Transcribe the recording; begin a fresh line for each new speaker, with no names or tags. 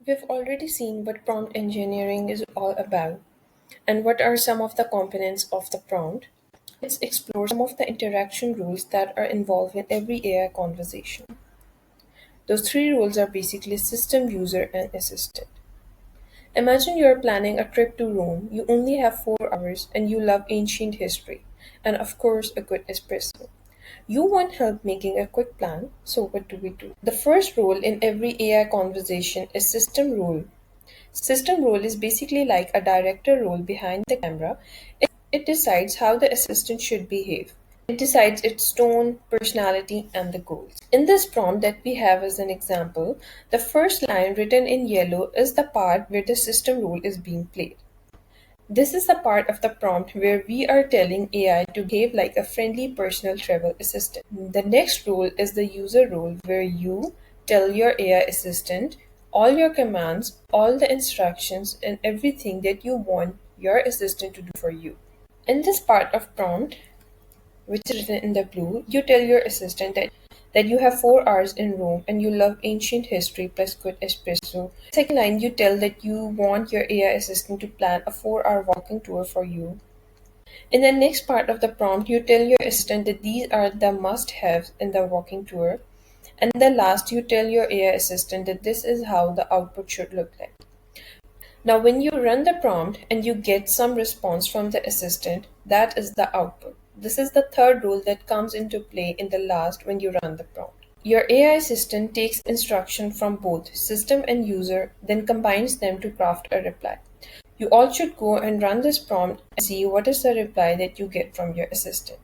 We've already seen what prompt engineering is all about and what are some of the components of the prompt. Let's explore some of the interaction rules that are involved in every AI conversation. Those three rules are basically system, user, and assistant. Imagine you're planning a trip to Rome, you only have 4 hours, and you love ancient history, and of course, a good espresso. You want help making a quick plan, so what do we do? The first rule in every AI conversation is system rule. System role is basically like a director role behind the camera. It decides how the assistant should behave. It decides its tone, personality, and the goals. In this prompt that we have as an example, the first line written in yellow is the part where the system role is being played. This is the part of the prompt where we are telling AI to behave like a friendly personal travel assistant. The next role is the user role where you tell your AI assistant all your commands, all the instructions, and everything that you want your assistant to do for you. In this part of prompt, which is written in the blue, you tell your assistant that you have 4 hours in Rome and you love ancient history plus good espresso. Second line, you tell that you want your AI assistant to plan a 4 hour walking tour for you. In the next part of the prompt, you tell your assistant that these are the must haves in the walking tour. And the last, you tell your AI assistant that this is how the output should look like. Now, when you run the prompt and you get some response from the assistant, that is the output. This is the third rule that comes into play in the last when you run the prompt. Your AI assistant takes instruction from both system and user, then combines them to craft a reply. You all should go and run this prompt and see what is the reply that you get from your assistant.